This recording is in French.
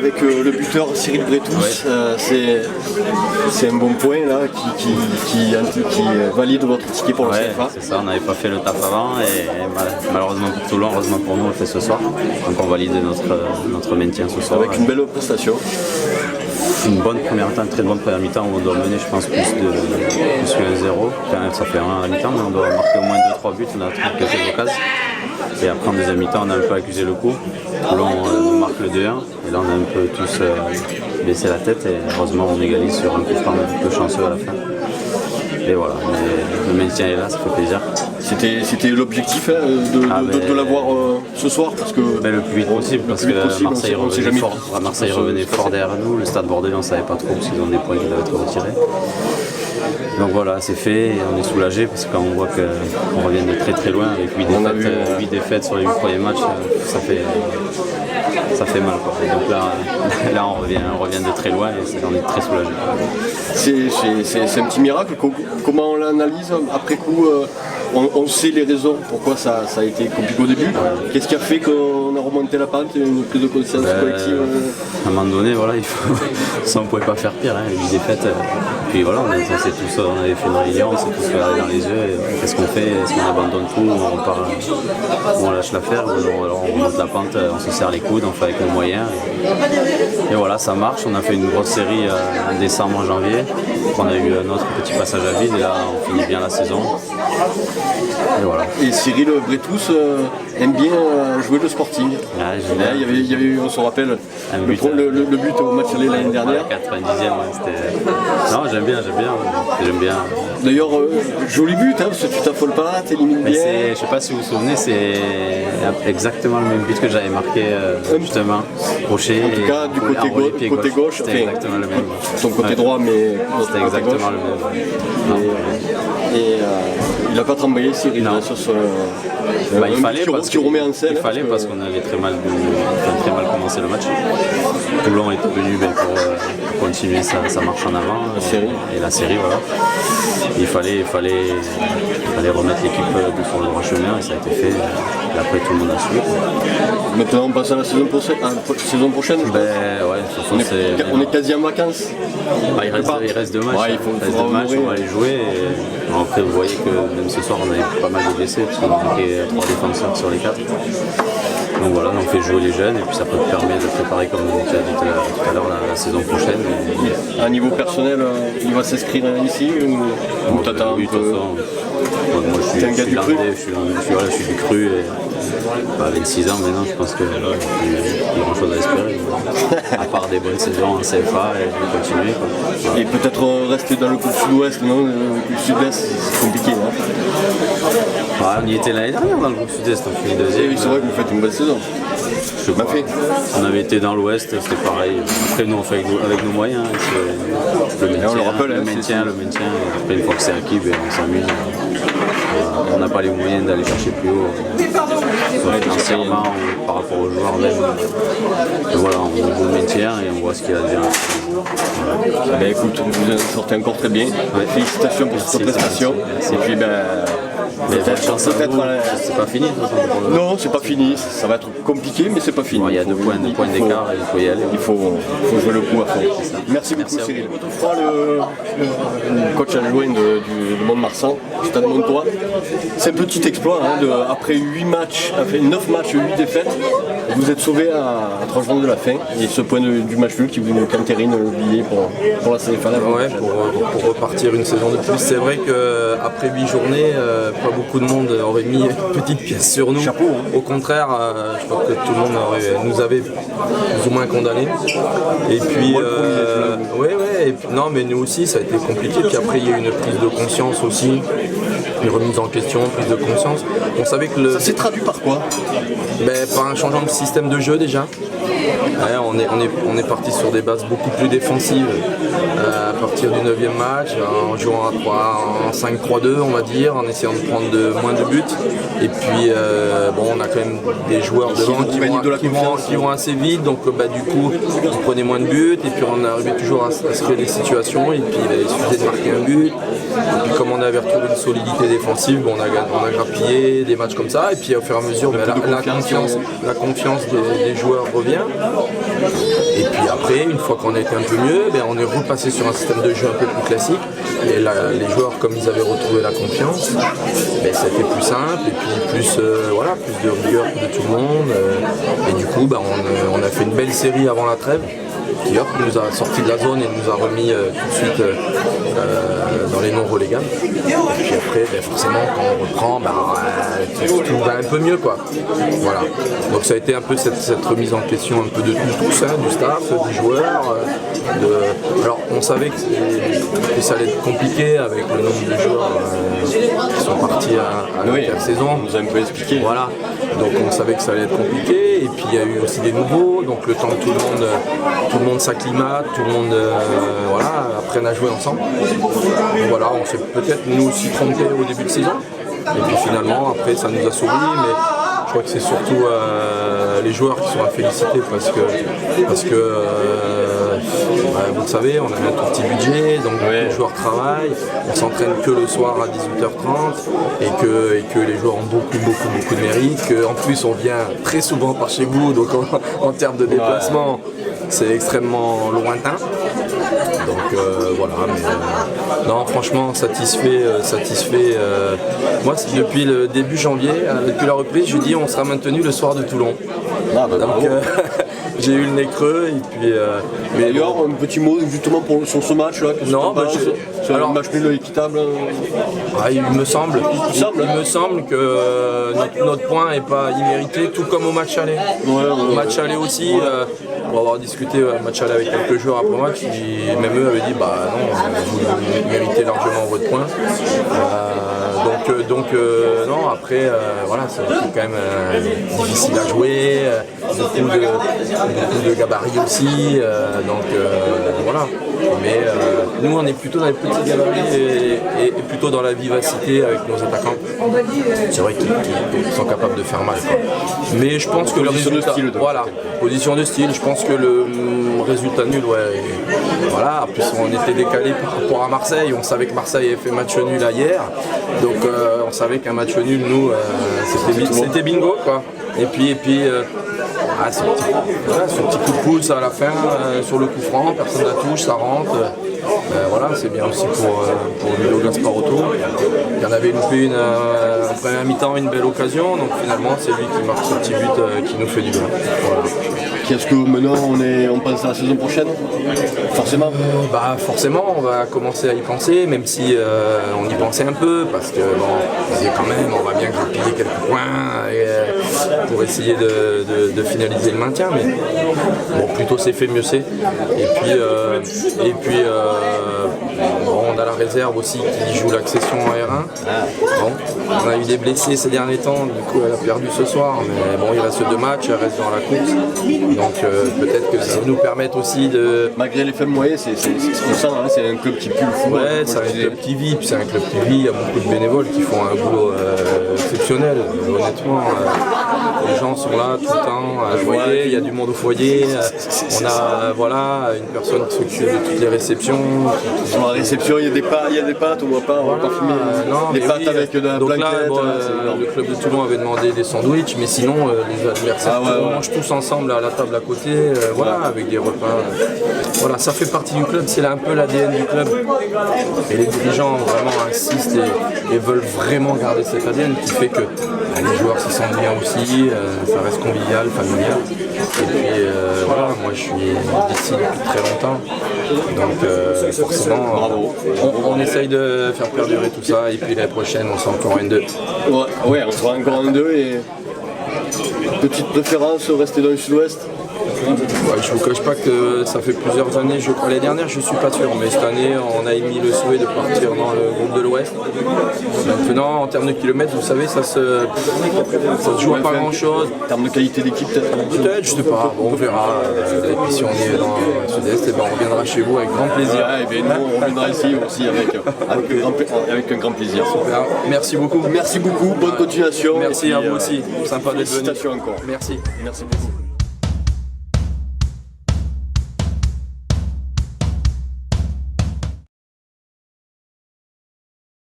avec le buteur Cyril Bretous, c'est un bon point là qui valide votre ticket pour le CFA. C'est ça, on n'avait pas fait le taf avant et malheureusement pour Toulon, heureusement pour nous, on le fait ce soir. Donc on valide notre maintien ce soir. Avec une belle prestation. Une bonne première mi-temps, une très bonne première mi-temps où on doit mener, je pense, plus que 1-0. Enfin, ça fait 1 à la mi-temps, mais on doit marquer au moins 2-3 buts. On a quelques occasions. Et après, en deuxième mi-temps, on a un peu accusé le coup. Là, on marque le 2-1. Et là, on a un peu tous baissé la tête. Et heureusement, on égalise sur un coup franc un peu chanceux à la fin. Et voilà, le maintien est là, ça fait plaisir. C'était l'objectif de l'avoir ce soir parce que le plus vite possible parce que Marseille revenait fort derrière nous, le Stade Bordelais on ne savait pas trop parce qu'ils ont des points qui doivent être retirés. Donc voilà, c'est fait et on est soulagé parce qu'on voit qu'on revient de très très loin avec 8 défaites sur les 8 premiers matchs, ça fait mal quoi. Et donc là on revient de très loin et on est très soulagé. C'est un petit miracle. Comment on l'analyse après coup? On sait les raisons pourquoi ça a été compliqué au début. Qu'est-ce qui a fait qu'on a remonté la pente, une prise de conscience collective? À un moment donné, voilà, ça on ne pouvait pas faire pire, hein, 8 défaites. Puis voilà, on avait fait une réunion, on s'est tous regardé dans les yeux. Qu'est-ce qu'on fait? Est-ce qu'on abandonne tout? On lâche l'affaire, alors on remonte la pente, on se serre les coudes, on fait avec nos moyens. Et voilà, ça marche. On a fait une grosse série en décembre, en janvier. On a eu notre petit passage à vide et là on finit bien la saison. Et voilà. Et Cyril Bretous aime bien jouer le Sporting. Il y avait eu, on se rappelle, le but au match aller l'année dernière. 90e, c'était. Non, j'aime bien. D'ailleurs, joli but, parce que tu t'affoles pas, t'élimines bien. Je sais pas si vous vous souvenez, c'est exactement le même but que j'avais marqué justement. Crochet. En tout cas, du côté gauche, c'était exactement le même. Ton côté droit, mais c'était exactement le même. Et il n'a pas tremblé, Cyril, sur ce il fallait parce que qu'on avait très mal commencé le match. Toulon est venu pour continuer sa marche en avant. Et la série, voilà. Il fallait remettre l'équipe sur le droit chemin et ça a été fait. Et après, tout le monde a suivi. Maintenant, on passe à la saison prochaine. On est quasi en vacances. Il reste 2 matchs. On va les jouer. Après, vous voyez que même ce soir, on avait pas mal de blessés parce qu'on manquait 3 défenseurs sur les 4. Donc voilà, on fait jouer les jeunes et puis ça peut permettre de préparer, comme tu as dit tout à l'heure, la saison prochaine. À un niveau personnel, il va s'inscrire ici ou t'attends? Oui, de toute façon. Moi, je suis landais, je suis du cru. À 26 ans maintenant, je pense qu'il n'y a plus grand chose à espérer. À part des bonnes saisons en CFA et continuer. Quoi. Et peut-être rester dans le groupe sud-ouest, non? Le sud-est, c'est compliqué. On y était l'année dernière dans le groupe sud-est, on finit 2e. Oui, c'est vrai que vous faites une bonne saison. On avait été dans l'ouest, c'était pareil. Après, nous, on fait avec nos moyens. Le maintien. Après, une fois que c'est acquis, on s'amuse. On n'a pas les moyens d'aller chercher plus haut, financièrement ou par rapport aux joueurs même. Et voilà, on joue le maintien et on voit ce qu'il y a à dire. Voilà. Ben, écoute, vous sortez encore très bien. Félicitations pour cette prestation. Et puis, c'est pas fini. Non, c'est pas fini. Ça va être compliqué, mais c'est pas fini. Il y a 2 points d'écart et il faut y aller. Il faut jouer le coup à fond. Merci beaucoup, Cyril. Autrefois, le coach adjoint du Mont-de-Marsan, Stade Montois. C'est un petit exploit. Après 9 matchs, 8 défaites, vous êtes sauvé à 3 journées de la fin. Et ce point du match nul qui vous entérine le billet pour la CFA. Pour repartir une saison de plus. C'est vrai qu'après 8 journées, pas beaucoup de monde aurait mis une petite pièce sur nous. Chapeau, hein. Au contraire, je crois que tout le monde nous avait plus ou moins condamnés. Et puis, non, mais nous aussi, ça a été compliqué. Puis après, il y a eu une prise de conscience aussi, une remise en question, prise de conscience. On savait que ça s'est traduit par quoi? Par un changement de système de jeu déjà. On est parti sur des bases beaucoup plus défensives à partir du 9e match, en jouant en 5-3-2 on va dire, en essayant de prendre moins de buts. Et puis on a quand même des joueurs devant qui vont assez vite, donc du coup on prenait moins de buts et puis on arrivait toujours à se créer des situations et puis il suffisait de marquer un but. Et puis comme on avait retrouvé une solidité défensive, on a grappillé des matchs comme ça, et puis au fur et à mesure, la confiance des joueurs revient. Et puis après, une fois qu'on a été un peu mieux, on est repassé sur un système de jeu un peu plus classique. Et là, les joueurs, comme ils avaient retrouvé la confiance, ça a été plus simple, et puis plus de rigueur de tout le monde. Et du coup, on a fait une belle série avant la trêve, qui nous a sorti de la zone et nous a remis tout de suite dans les non-relégables. Et puis après, forcément, quand on reprend, tout va un peu mieux, quoi. Voilà. Donc ça a été un peu cette remise en question un peu de tous, du staff, des joueurs. Alors on savait que ça allait être compliqué avec le nombre de joueurs qui sont partis à l'intersaison. On nous a un peu expliqué. Voilà. Donc on savait que ça allait être compliqué. Et puis il y a eu aussi des nouveaux. Donc le temps que tout le monde s'acclimate, tout le monde apprenne à jouer ensemble. Donc voilà, on s'est peut-être nous aussi trompé au début de saison. Et puis finalement, après ça nous a souri. Mais je crois que c'est surtout les joueurs qui sont à féliciter parce que vous le savez, on a un tout petit budget, donc les joueurs travaillent, on s'entraîne que le soir à 18h30 et que les joueurs ont beaucoup de mérite, qu'en plus on vient très souvent par chez vous, donc en termes de déplacement, c'est extrêmement lointain. Donc voilà, mais non, franchement satisfait. Moi, depuis le début janvier, depuis la reprise, je dis on sera maintenu le soir de Toulon. Donc j'ai eu le nez creux et puis. Mais d'ailleurs, un petit mot justement sur ce match-là. Non, sur un match nul équitable. Il me semble que notre point n'est pas immérité, tout comme au match aller. Au match aller aussi. Pour avoir discuté un match aller avec quelques joueurs après match, même eux avaient dit non, vous méritez largement votre point. Donc non, après c'est quand même difficile à jouer, beaucoup de gabarits aussi, voilà. Mais nous on est plutôt dans les petits gabarits et plutôt dans la vivacité avec nos attaquants. C'est vrai qu'ils sont capables de faire mal, quoi. Mais je pense que le résultat, position de style, je pense que le résultat nul, voilà. En plus on était décalé par rapport à Marseille, on savait que Marseille avait fait match nul hier, donc on savait qu'un match nul, nous, c'était bingo, quoi. Et puis ce petit coup de pouce à la fin, sur le coup franc, personne la touche, ça rentre. C'est bien aussi pour Ludo Gasparotto. Il y en avait loupé en première mi-temps une belle occasion, donc finalement c'est lui qui marque ce petit but qui nous fait du bien. Voilà. Est-ce que maintenant on pense à la saison prochaine? Forcément forcément, on va commencer à y penser, même si on y pensait un peu, parce que on disait quand même on va bien grappiller quelques points pour essayer de finaliser le maintien, mais plutôt c'est fait, mieux c'est. Et puis on a la réserve aussi qui joue l'accession en R1. On a eu des blessés ces derniers temps, du coup elle a perdu ce soir, mais il reste 2 matchs, elle reste dans la course. Donc peut-être que ça va nous permettre aussi de... Malgré les faibles moyens, c'est un club qui pue le fou. Ouais, c'est un club qui vit, puis c'est un club qui vit, il y a beaucoup de bénévoles qui font un boulot exceptionnel, honnêtement. Les gens sont là tout le temps à jouer, il y a du monde au foyer, on a une personne qui s'occupe de toutes les réceptions. Sur la réception, il y a des pâtes, on ne voit pas, on va pas fumer des pâtes avec de la donc blanquette. Le club de Toulon avait demandé des sandwichs, mais sinon les adversaires mangent tous ensemble à la table à côté, avec des repas. Ça fait partie du club, c'est un peu l'ADN du club. Et les dirigeants vraiment insistent et veulent vraiment garder cet ADN qui fait que les joueurs s'y sentent bien aussi, ça reste convivial, familial. Et puis moi je suis d'ici depuis très longtemps, donc forcément on essaye de faire perdurer tout ça, et puis l'année prochaine on sera encore en N2. Ouais, on sera encore en N2 et petite préférence rester dans le sud-ouest. Je ne vous cache pas que ça fait plusieurs années, je crois. L'année dernière, je ne suis pas sûr, mais cette année, on a émis le souhait de partir dans le groupe de l'Ouest. Maintenant, en termes de kilomètres, vous savez, ça se joue à pas grand-chose. En termes de qualité d'équipe, peut-être, je sais pas. On verra. Et puis si on est dans le sud-est, on reviendra chez vous avec grand plaisir. Nous, on reviendra ici aussi avec un grand plaisir. Super. Merci beaucoup. Merci beaucoup. Bonne continuation. Merci à vous aussi. Sympa d'être venu. Encore. Merci. Merci beaucoup.